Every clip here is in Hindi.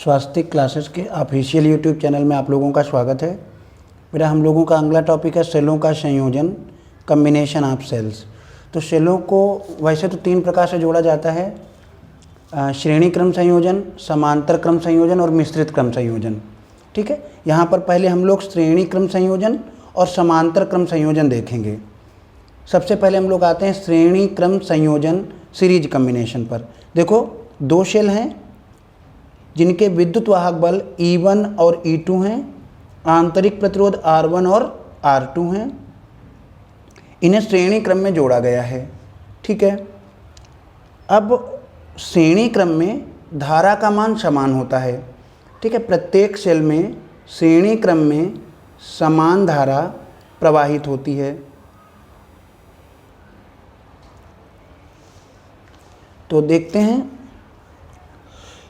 स्वास्तिक क्लासेस के ऑफिशियल यूट्यूब चैनल में आप लोगों का स्वागत है। मेरा हम लोगों का अगला टॉपिक है सेलों का संयोजन, कम्बिनेशन ऑफ सेल्स। तो सेलों को वैसे तो 3 प्रकार से जोड़ा जाता है, श्रेणी क्रम संयोजन, समांतर क्रम संयोजन और मिश्रित क्रम संयोजन। ठीक है, यहाँ पर पहले हम लोग श्रेणी क्रम संयोजन और समांतर क्रम संयोजन देखेंगे। सबसे पहले हम लोग आते हैं श्रेणी क्रम संयोजन सीरीज कम्बिनेशन पर। देखो, 2 सेल हैं जिनके विद्युत वाहक बल E1 और E2 हैं, आंतरिक प्रतिरोध R1 और R2 हैं। इन्हें श्रेणी क्रम में जोड़ा गया है। ठीक है, अब श्रेणी क्रम में धारा का मान समान होता है। ठीक है, प्रत्येक सेल में श्रेणी क्रम में समान धारा प्रवाहित होती है। तो देखते हैं,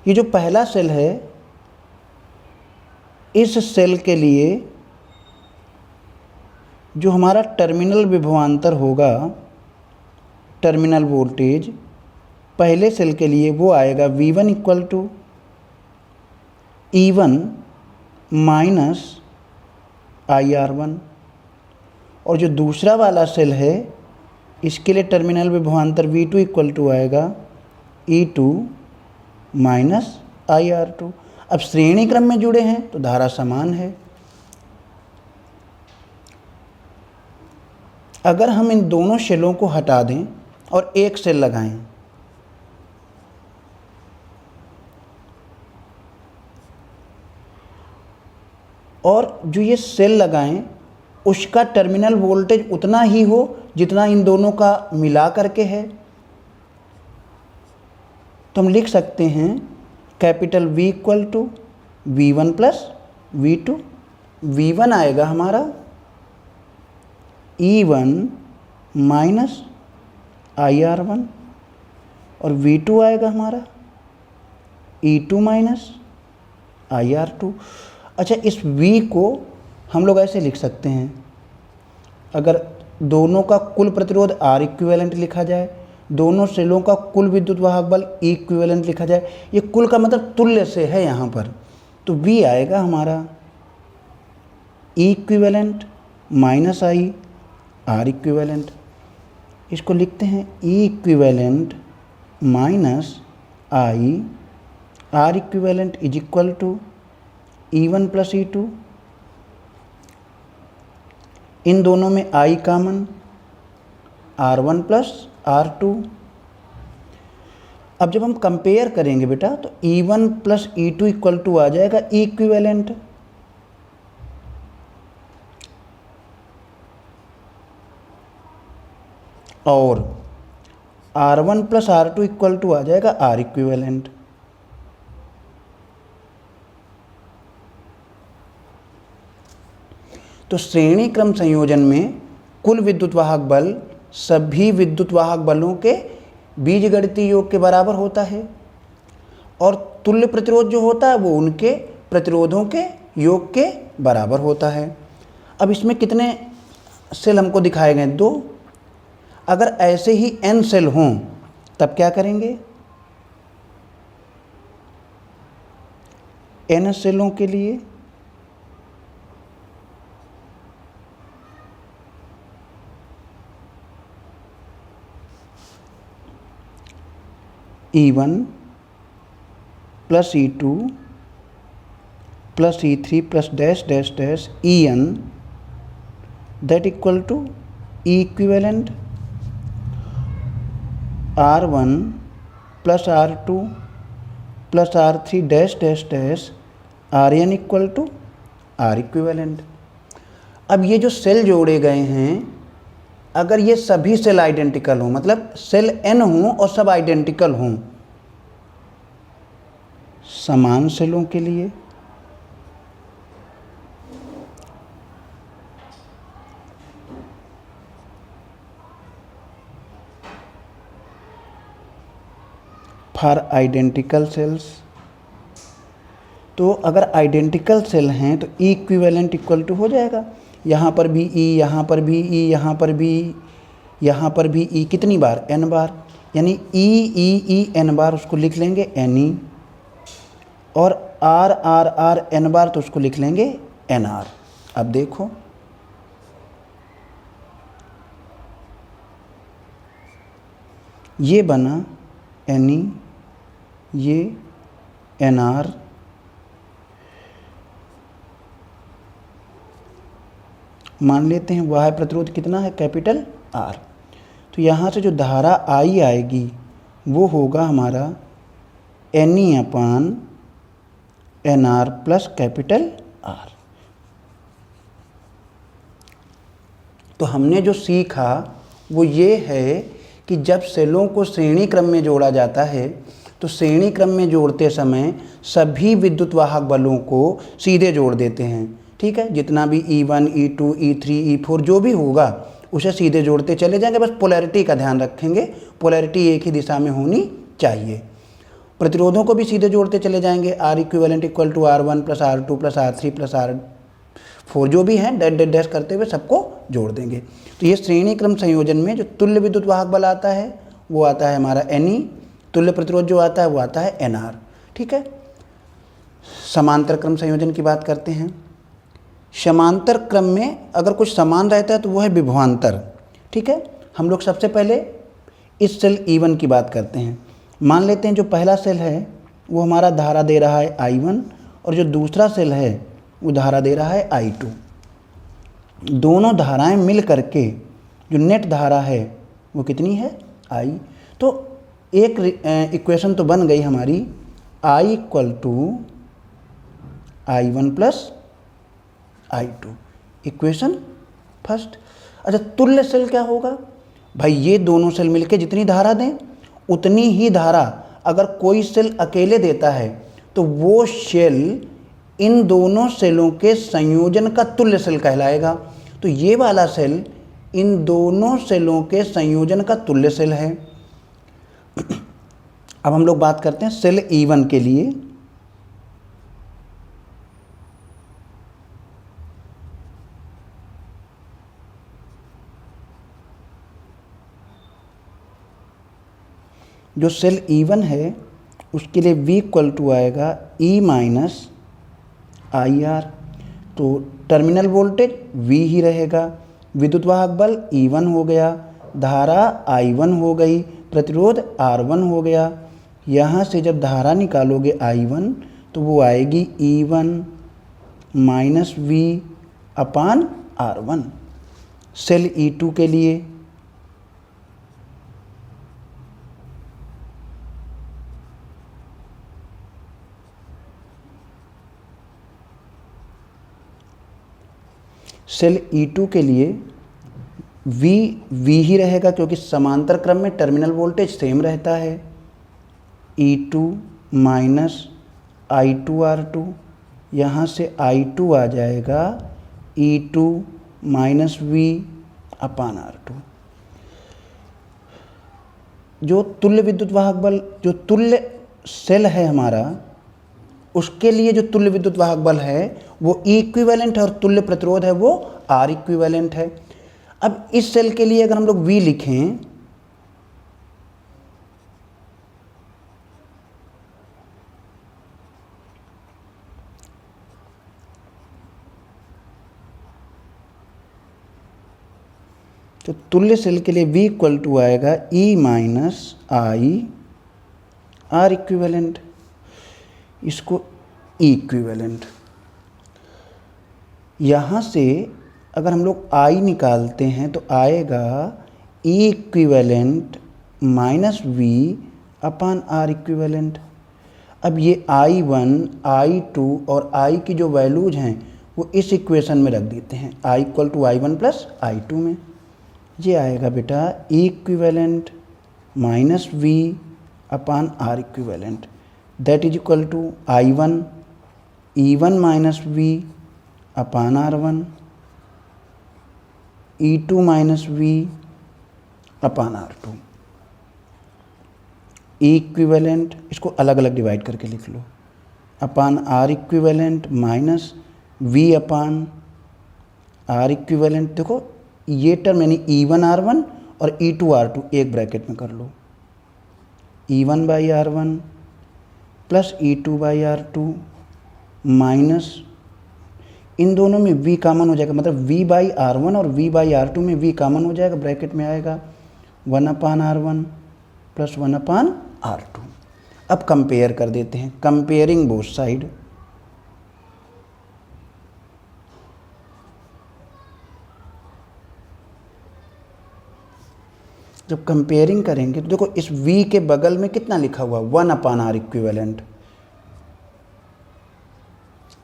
ये जो पहला सेल है, इस सेल के लिए जो हमारा टर्मिनल विभवांतर होगा, टर्मिनल वोल्टेज पहले सेल के लिए वो आएगा V1 equal to E1 minus IR1। और जो दूसरा वाला सेल है, इसके लिए टर्मिनल विभवांतर V2 इक्वल टू आएगा E2 माइनस IR2। अब श्रेणी क्रम में जुड़े हैं तो धारा समान है। अगर हम इन दोनों सेलों को हटा दें और एक सेल लगाएं, और जो ये सेल लगाएं उसका टर्मिनल वोल्टेज उतना ही हो जितना इन दोनों का मिला करके है, तो हम लिख सकते हैं capital V equal to V1 plus V2। V1 आएगा हमारा E1 माइनस IR1 और V2 आएगा हमारा E2 माइनस IR2। अच्छा, इस V को हम लोग ऐसे लिख सकते हैं, अगर दोनों का कुल प्रतिरोध R इक्विवेलेंट लिखा जाए, दोनों सेलों का कुल विद्युत वाहक बल E इक्विवेलेंट लिखा जाए, ये कुल का मतलब तुल्य से है यहाँ पर, तो V आएगा हमारा E equivalent minus I R equivalent. इसको लिखते हैं E equivalent minus I R equivalent is equal to E1 plus E2। इन दोनों में I common, R1 plus R2। अब जब हम कंपेयर करेंगे बेटा, तो E1 plus E2 equal to आ जाएगा E इक्विवेलेंट। और R1 plus R2 equal to आ जाएगा R इक्विवेलेंट। तो श्रेणी क्रम संयोजन में कुल विद्युत वाहक बल सभी विद्युत वाहक बलों के बीजगणितीय योग के बराबर होता है, और तुल्य प्रतिरोध जो होता है वो उनके प्रतिरोधों के योग के बराबर होता है। अब इसमें कितने सेल हमको दिखाए गए? 2। अगर ऐसे ही n सेल हों तब क्या करेंगे? n सेलों के लिए E1 plus E2 plus E3 plus dash dash dash En that equal to E equivalent R1 plus R2 plus R3 dash dash dash Rn equal to R equivalent. अब ये जो सेल जोड़े गए हैं, अगर ये सभी सेल आइडेंटिकल हों, मतलब सेल n हों और सब आइडेंटिकल हों, समान सेलों के लिए फॉर आइडेंटिकल सेल्स, तो अगर आइडेंटिकल सेल हैं तो E इक्विवेलेंट इक्वल टू हो जाएगा, यहाँ पर भी E, यहाँ पर भी E, यहाँ पर भी, यहाँ पर भी E, कितनी बार? n बार, यानी E E E n बार, उसको लिख लेंगे Ne। और आर आर आर एन बार तो उसको लिख लेंगे एन आर। अब देखो ये बना एन ई, ये एन आर, मान लेते हैं वाह्य प्रतिरोध कितना है, कैपिटल आर। तो यहाँ से जो धारा आई आएगी वो होगा हमारा N E upon N R plus capital R. तो हमने जो सीखा वो ये है कि जब सेलों को श्रेणी क्रम में जोड़ा जाता है तो श्रेणी क्रम में जोड़ते समय सभी विद्युत वाहक बलों को सीधे जोड़ देते हैं, ठीक है। जितना भी E1, E2, E3, E4 जो भी होगा उसे सीधे जोड़ते चले जाएंगे, बस पोलैरिटी का ध्यान रखेंगे, पोलैरिटी एक ही दिशा में होनी चाहिए। प्रतिरोधों को भी सीधे जोड़ते चले जाएंगे, R equivalent equal to R1 plus R2 plus R3 plus R4 जो भी हैं डैश डैश डैश करते हुए सबको जोड़ देंगे। तो ये श्रेणी क्रम संयोजन में जो तुल्य विद्युत वाहक बल आता है वो आता है हमारा Ne, तुल्य प्रतिरोध जो आता है वो आता है Nr, ठीक है। समांतर क्रम संयोजन की बात करते हैं। समांतर क्रम में अगर कुछ समान रहता है तो वो है विभवांतर, ठीक है। हम लोग सबसे पहले इस सेल E1 की बात करते हैं। मान लेते हैं जो पहला सेल है वो हमारा धारा दे रहा है I1 और जो दूसरा सेल है वो धारा दे रहा है I2। दोनों धाराएं मिल करके जो नेट धारा है वो कितनी है, I। तो एक इक्वेशन तो बन गई हमारी I equal to I1 plus I2, equation first. अच्छा तुल्य सेल क्या होगा भाई, ये दोनों सेल मिलके जितनी धारा दें उतनी ही धारा अगर कोई सेल अकेले देता है तो वो सेल इन दोनों सेलों के संयोजन का तुल्य सेल कहलाएगा। तो ये वाला सेल इन दोनों सेलों के संयोजन का तुल्य सेल है। अब हम लोग बात करते हैं सेल E1 के लिए। जो सेल E1 है उसके लिए V इक्वल टू आएगा E माइनस आई आर। तो टर्मिनल वोल्टेज V ही रहेगा, विद्युत वाहक बल E1 हो गया, धारा I1 हो गई, प्रतिरोध R1 हो गया। यहाँ से जब धारा निकालोगे I1 तो वो आएगी E1 minus V upon R1। Cell E2 के लिए सेल E2 के लिए V ही रहेगा क्योंकि समांतर क्रम में टर्मिनल वोल्टेज सेम रहता है। E2 माइनस I2R2, यहाँ से I2 आ जाएगा E2 minus V upon R2। जो तुल्य विद्युत वाहक बल, जो तुल्य सेल है हमारा, उसके लिए जो तुल्य विद्युत वाहक बल है वो E इक्विवेलेंट है और तुल्य प्रतिरोध है वो R इक्विवेलेंट है। अब इस सेल के लिए अगर हम लोग V लिखें तो तुल्य सेल के लिए V इक्वल टू आएगा E माइनस आई R इक्विवेलेंट, इसको E इक्विवेलेंट। यहाँ से अगर हम लोग I निकालते हैं तो आएगा E equivalent minus V upon R equivalent. अब ये I1, I2 और I की जो वैल्यूज हैं वो इस इक्वेशन में रख देते हैं, I equal to I1 plus I2 में। ये आएगा बेटा E equivalent minus V upon R equivalent, that is equal to I1 E1 minus V upon R1, E2 minus V upon R2। E equivalent इसको अलग अलग डिवाइड करके लिख लो, upon R equivalent minus V upon R equivalent. देखो ये टर्म यानी E1 R1 और E2 R2 एक ब्रैकेट में कर लो, E1 by R1 plus E2/R2 minus, इन दोनों में V कॉमन हो जाएगा, मतलब V/R1 और V/R2 में V कॉमन हो जाएगा, ब्रैकेट में आएगा 1/R1 प्लस 1/R2। अब कंपेयर कर देते हैं, कंपेयरिंग बोथ साइड। जब कंपेयरिंग करेंगे तो देखो इस V के बगल में कितना लिखा हुआ 1/R इक्विवेलेंट,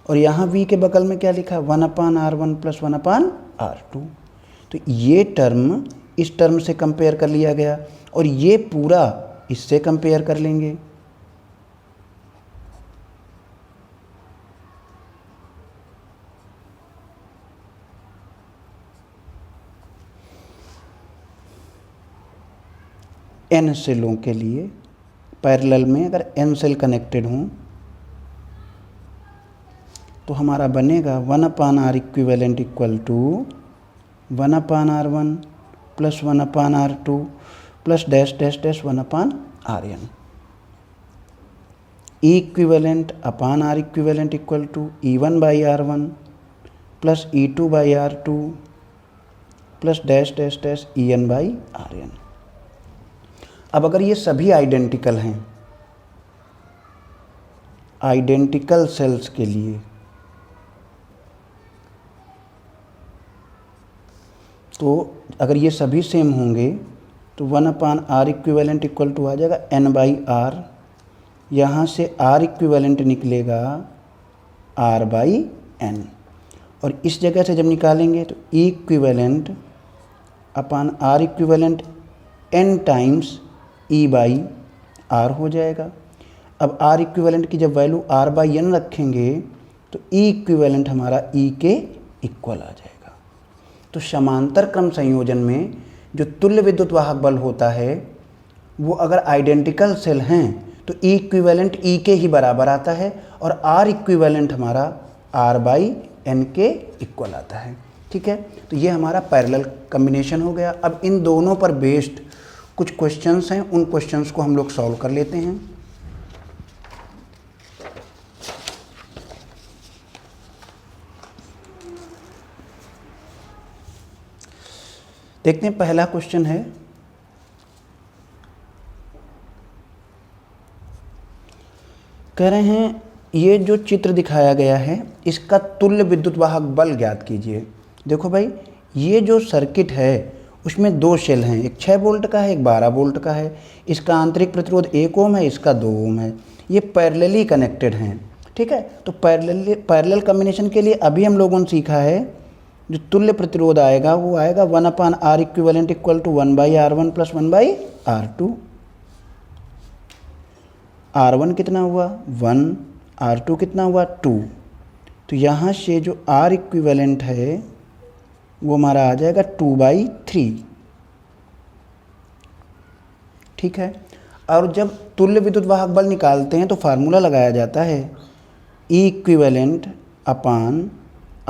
और यहाँ V के बगल में क्या लिखा 1/R1 प्लस 1/R2। तो ये टर्म इस टर्म से कंपेयर कर लिया गया, और ये पूरा इससे कंपेयर कर लेंगे। n सेलों के लिए पैरेलल में अगर n सेल कनेक्टेड हों तो हमारा बनेगा 1/R equivalent equal to 1/R1 plus 1/R2 plus dash dash dash 1/Rn। E equivalent upon R equivalent equal to E1/R1 plus E2/R2 plus dash dash dash En/Rn। अब अगर ये सभी आइडेंटिकल हैं, आइडेंटिकल सेल्स के लिए, तो अगर ये सभी सेम होंगे तो 1/R इक्विवेलेंट इक्वल टू आ जाएगा N/R, यहाँ से R इक्विवेलेंट निकलेगा R/N, और इस जगह से जब निकालेंगे तो E equivalent upon R equivalent N times E/R हो जाएगा। अब R इक्विवेलेंट की जब वैल्यू R/N रखेंगे तो E इक्विवेलेंट हमारा E के इक्वल आ जाएगा। तो समांतर क्रम संयोजन में जो तुल्य विद्युत वाहक बल होता है वो अगर आइडेंटिकल सेल हैं तो E इक्विवेलेंट E के ही बराबर आता है, और R इक्विवेलेंट हमारा R/N के इक्वल आता है। ठीक है, तो ये हमारा पैरेलल कॉम्बिनेशन हो गया। अब इन दोनों पर बेस्ड कुछ क्वेश्चंस हैं, उन क्वेश्चंस को हम लोग सॉल्व कर लेते हैं। देखते हैं, पहला क्वेश्चन है कह रहे हैं ये जो चित्र दिखाया गया है इसका तुल्य विद्युत वाहक बल ज्ञात कीजिए। देखो भाई, ये जो सर्किट है उसमें दो शेल हैं, एक 6 वोल्ट का है, एक 12 वोल्ट का है। इसका आंतरिक प्रतिरोध 1 ओम है, इसका 2 ओम है। ये पैरेलली कनेक्टेड हैं। ठीक है, तो पैरेलल कॉम्बिनेशन के लिए अभी हम लोगों ने सीखा है जो तुल्य प्रतिरोध आएगा वो आएगा 1/R equivalent equal to 1/R1 plus 1/R2। R1 कितना हुआ 1, R2 कितना हुआ 2। तो यहाँ से जो R इक्विवेलेंट है वो हमारा आ जाएगा 2/3। ठीक है, और जब तुल्य विद्युत वाहक बल निकालते हैं तो फार्मूला लगाया जाता है E equivalent upon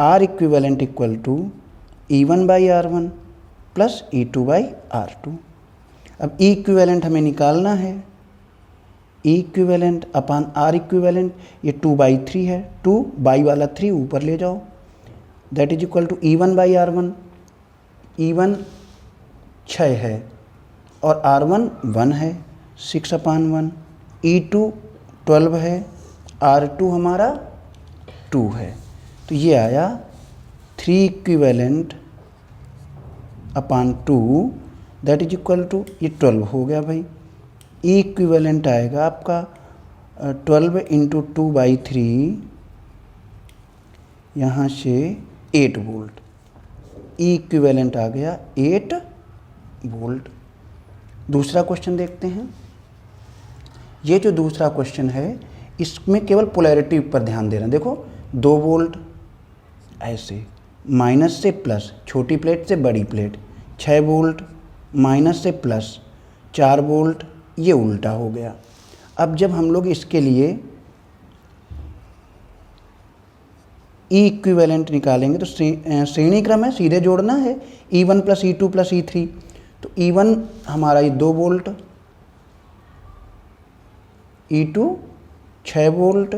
R equivalent equal to E1/R1 plus E2/R2। अब E इक्विवेलेंट हमें निकालना है, E equivalent upon R equivalent, ये 2/3 है, 2 बाई वाला 3 ऊपर ले जाओ, that is equal to E1/R1। E1 6 है और R1 1 है, 6/1। E2 12 है, R2 हमारा 2 है। तो ये आया 3 equivalent upon 2 that is equal to, ये 12 हो गया भाई। E इक्विवेलेंट आएगा आपका 12 इंटू 2/3, यहाँ से 8 वोल्ट। E इक्विवेलेंट आ गया 8 वोल्ट। दूसरा क्वेश्चन देखते हैं। ये जो दूसरा क्वेश्चन है इसमें केवल पोलैरिटी पर ध्यान देना। देखो 2 वोल्ट ऐसे, माइनस से प्लस, छोटी प्लेट से बड़ी प्लेट, 6 वोल्ट माइनस से प्लस, 4 वोल्ट, ये उल्टा हो गया। अब जब हम लोग इसके लिए E इक्विवेलेंट निकालेंगे तो श्रेणी क्रम है, सीधे जोड़ना है, E1 plus E2 plus E3। तो E1 हमारा ये 2 volt, E2 6 volt,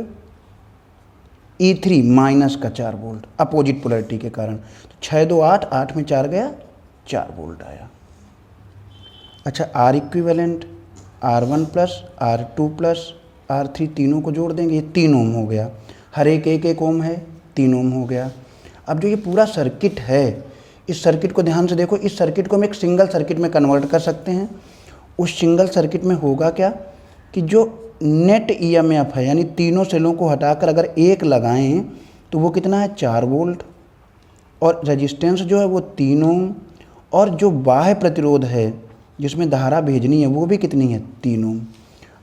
E3 minus का 4 वोल्ट अपोजिट पोलैरिटी के कारण। तो 6 2 8, 8 में 4 गया, 4 वोल्ट आया। अच्छा, R equivalent R1 plus R2 plus R3 तीनों को जोड़ देंगे, ये 3 ओम हो गया। हर एक 1 ओम है, 3 ओम हो गया। अब जो ये पूरा सर्किट है, इस सर्किट को ध्यान से देखो, इस सर्किट को हम एक सिंगल सर्किट में कन्वर्ट कर सकते हैं। उस सिंगल सर्किट में होगा क्या कि जो नेट ईएमएफ है, यानी तीनों सेलों को हटाकर अगर एक लगाएं तो वो कितना है, 4 वोल्ट, और रेजिस्टेंस जो है वो 3 ओम, और जो बाह्य प्रतिरोध है जिसमें धारा भेजनी है वो भी कितनी है, 3 ओम।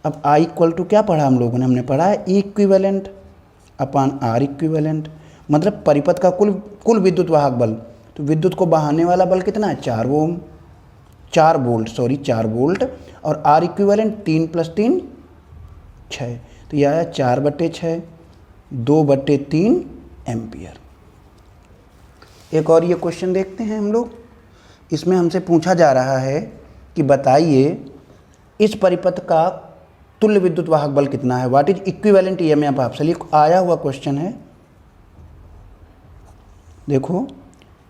अब I इक्वल टू क्या पढ़ा हम लोगों ने, हमने पढ़ा है E equivalent upon R equivalent, मतलब परिपथ का कुल विद्युत वाहक बल। तो विद्युत को बहाने वाला बल कितना है, 4 वोल्ट, और R इक्विवेलेंट 3 + 3 6, तो यह आया 4/6 2/3 एम्पियर। एक और ये क्वेश्चन देखते हैं हम लोग। इसमें हमसे पूछा जा रहा है कि बताइए इस परिपथ का तुल्य विद्युत वाहक बल कितना है, व्हाट इज इक्विवेलेंट ईएमएफ आपसे, ये आया हुआ क्वेश्चन है। देखो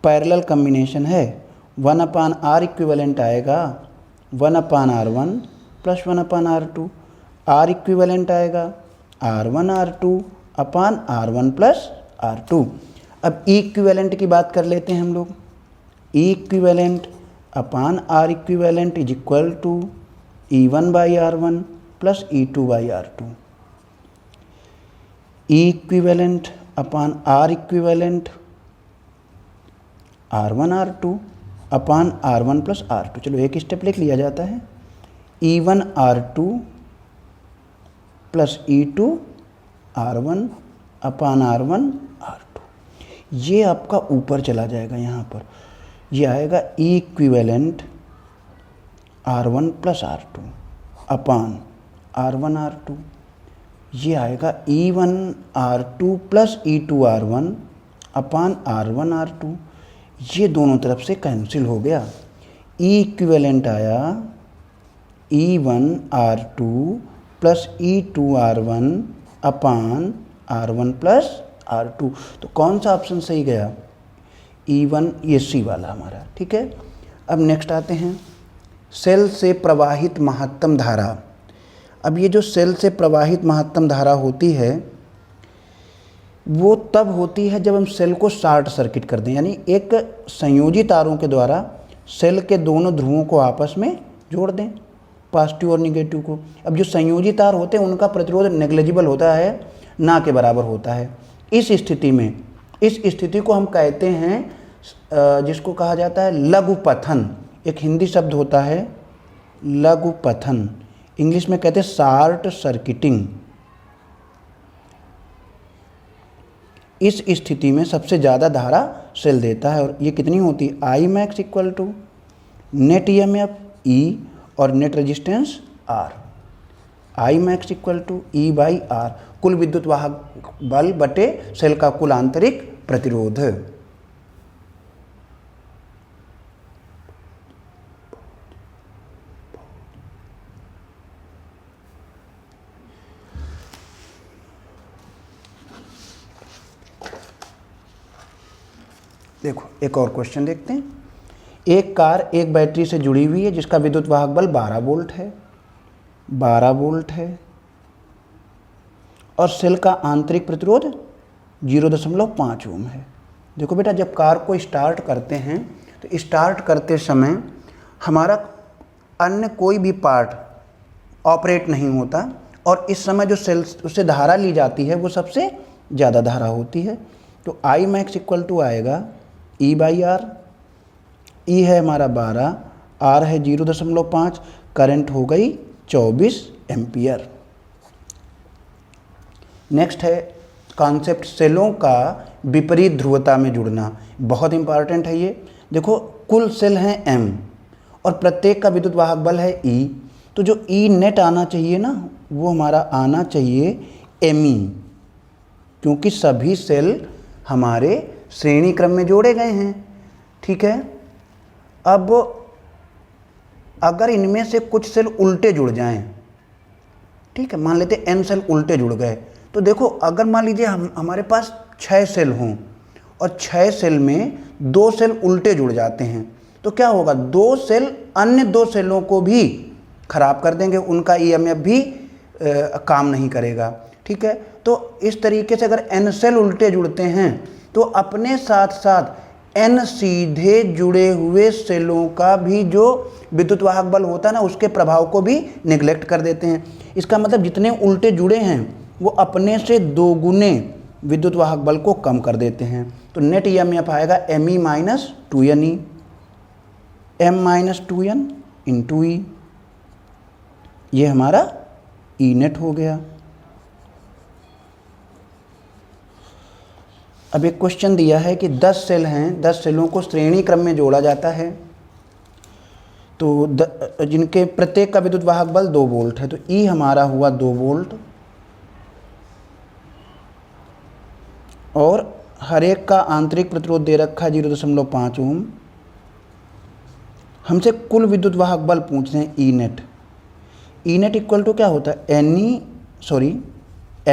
पैरेलल कम्बिनेशन है, 1/R इक्विवेलेंट आएगा 1/R1 plus 1/R2, R equivalent आएगा R1R2 upon R1 plus R2। अब E इक्विवेलेंट की बात कर लेते हैं हम लोग। E equivalent upon R equivalent is equal to E1/R1 plus E2/R2। E equivalent upon R equivalent R1R2 upon R1 plus R2। चलो एक स्टेप लिख लिया जाता है, E1R2 प्लस E2R1 अपान R1 R2। ये आपका ऊपर चला जाएगा, यहाँ पर ये आएगा E equivalent R1 plus R2 अपान R1 R2। ये आएगा E1R2 प्लस E2R1 अपान R1 R2। ये दोनों तरफ से कैंसिल हो गया। E इक्विवेलेंट आया E1R2 प्लस E2R1 अपान R1 प्लस R2। तो कौन सा ऑप्शन सही गया, E1, ये C वाला हमारा, ठीक है। अब नेक्स्ट आते हैं, सेल से प्रवाहित महत्तम धारा। अब ये जो सेल से प्रवाहित महत्तम धारा होती है वो तब होती है जब हम सेल को शॉर्ट सर्किट कर दें, यानी एक संयोजी तारों के द्वारा सेल के दोनों ध्रुवों को आपस में जोड़ दें, पॉजिटिव और निगेटिव को। अब जो संयोजी तार होते हैं उनका प्रतिरोध नेग्लिजिबल होता है, ना के बराबर होता है। इस स्थिति को हम कहते हैं, जिसको कहा जाता है लघुपथन। एक हिंदी शब्द होता है लघुपथन, इंग्लिश में कहते हैं शॉर्ट सर्किटिंग। इस स्थिति में सबसे ज़्यादा धारा सेल देता है, और ये कितनी होती है, I max equal to net EMF E और net resistance R। I max equal to E/R, कुल विद्युत वाहक बल बटे सेल का कुल आंतरिक प्रतिरोध। देखो एक और क्वेश्चन देखते हैं। एक कार एक बैटरी से जुड़ी हुई है जिसका विद्युत वाहक बल 12 वोल्ट है, 12 वोल्ट है, और सेल का आंतरिक प्रतिरोध 0.5 ओम है। देखो बेटा, जब कार को स्टार्ट करते हैं तो स्टार्ट करते समय हमारा अन्य कोई भी पार्ट ऑपरेट नहीं होता, और इस समय जो सेल उससे धारा ली जाती है वो सबसे ज़्यादा धारा होती है। तो I मैक्स इक्वल टू आएगा E/R। E है हमारा 12, R है 0.5, करंट हो गई 24 एम्पियर। नेक्स्ट है कॉन्सेप्ट सेलों का विपरीत ध्रुवता में जुड़ना, बहुत इंपॉर्टेंट है ये। देखो कुल सेल हैं M और प्रत्येक का विद्युत वाहक बल है E, तो जो E नेट आना चाहिए ना वो हमारा आना चाहिए Me, क्योंकि सभी सेल हमारे श्रेणी क्रम में जोड़े गए हैं, ठीक है। अब अगर इनमें से कुछ सेल उल्टे जुड़ जाएं ठीक है, मान लेते n सेल उल्टे जुड़ गए। तो देखो अगर मान लीजिए हमारे पास 6 सेल हों और 6 सेल में 2 सेल उल्टे जुड़ जाते हैं तो क्या होगा, 2 सेल अन्य 2 सेलों को भी खराब कर देंगे, उनका ईएमएफ भी काम नहीं करेगा। ठीक है, तो इस तरीके से अगर n सेल उल्टे जुड़ते हैं तो अपने साथ साथ n सीधे जुड़े हुए सेलों का भी जो विद्युत वाहक बल होता है ना, उसके प्रभाव को भी निगलेक्ट कर देते हैं। इसका मतलब जितने उल्टे जुड़े हैं वो अपने से 2 गुने विद्युत वाहक बल को कम कर देते हैं। तो नेट ईएमएफ आएगा ME minus 2NE, M minus 2N into E, ये हमारा ई नेट हो गया। अब एक क्वेश्चन दिया है कि 10 सेल हैं, 10 सेलों को श्रेणी क्रम में जोड़ा जाता है, तो जिनके प्रत्येक का विद्युत वाहक बल 2 वोल्ट है। तो ई हमारा हुआ 2 वोल्ट और हर एक का आंतरिक प्रतिरोध दे रखा है 0.5 ओम। हमसे कुल विद्युत वाहक बल पूछते हैं E net. E net equal to क्या होता है,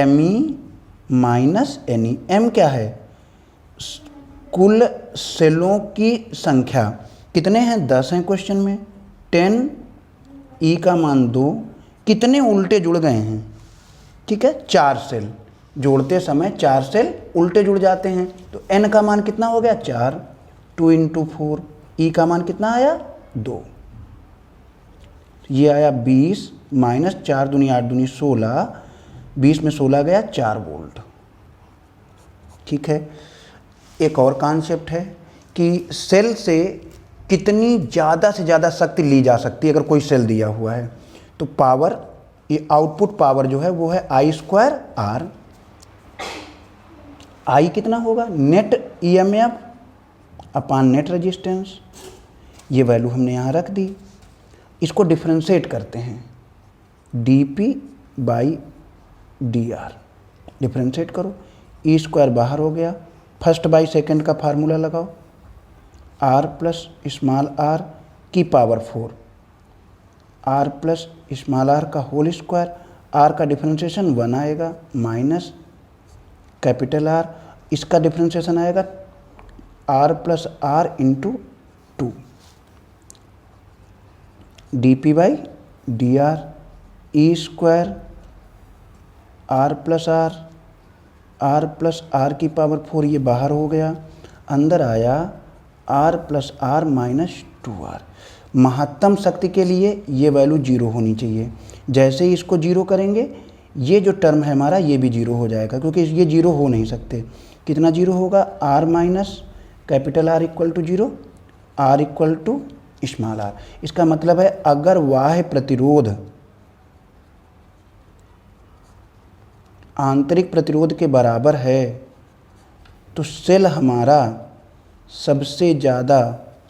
ME माइनस NE। M क्या है, कुल सेलों की संख्या, कितने हैं, 10 हैं क्वेश्चन में, 10, ई का मान 2, कितने उल्टे जुड़ गए हैं, ठीक है, 4 सेल, जोड़ते समय 4 सेल उल्टे जुड़ जाते हैं। तो n का मान कितना हो गया, 4, 2 इंटू 4, ई का मान कितना आया, 2, ये आया 20 माइनस 4 दूनी 8 दूनी 16, 20 में 16 गया 4 वोल्ट। ठीक है, एक और कॉन्सेप्ट है कि सेल से कितनी ज़्यादा से ज़्यादा शक्ति ली जा सकती है अगर कोई सेल दिया हुआ है। तो पावर, ये आउटपुट पावर जो है वो है I² R। I कितना होगा, नेट ईएमएफ अपान नेट रेजिस्टेंस, ये वैल्यू हमने यहाँ रख दी। इसको डिफ्रेंशिएट करते हैं, dP बाई dR, डिफ्रेंशिएट करो, E² बाहर हो गया, फर्स्ट बाई सेकंड का फार्मूला लगाओ, R प्लस स्मॉल r की power 4, R plus small r का होल स्क्वायर, R का डिफ्रेंशिएशन 1 आएगा माइनस कैपिटल R, इसका डिफ्रेंशिएशन आएगा R plus R into 2, dP by dR, E² R plus R की पावर 4, ये बाहर हो गया, अंदर आया R plus R minus 2R। महत्तम शक्ति के लिए ये वैल्यू 0 होनी चाहिए। जैसे ही इसको 0 करेंगे ये जो टर्म है हमारा ये भी 0 हो जाएगा, क्योंकि ये 0 हो नहीं सकते। कितना 0 होगा, R minus capital R equal to 0, R equal to small r। इसका मतलब है अगर बाह्य प्रतिरोध आंतरिक प्रतिरोध के बराबर है तो सेल हमारा सबसे ज़्यादा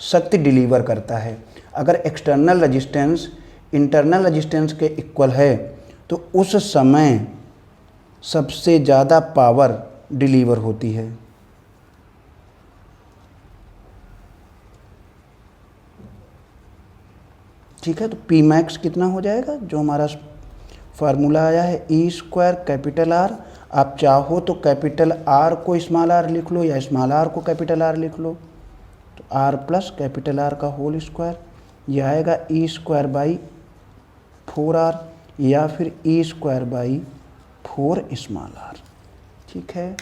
शक्ति डिलीवर करता है। अगर एक्सटर्नल रेजिस्टेंस इंटरनल रेजिस्टेंस के इक्वल है तो उस समय सबसे ज़्यादा पावर डिलीवर होती है। ठीक है, तो P मैक्स कितना हो जाएगा, जो हमारा फार्मूला आया है E² कैपिटल R। आप चाहो तो कैपिटल R को स्मॉल r लिख लो या स्मॉल r को कैपिटल R लिख लो, तो R प्लस कैपिटल R का होल स्क्वायर, यह आएगा E² बाई 4R या फिर E² बाई 4 स्मॉल r। ठीक है।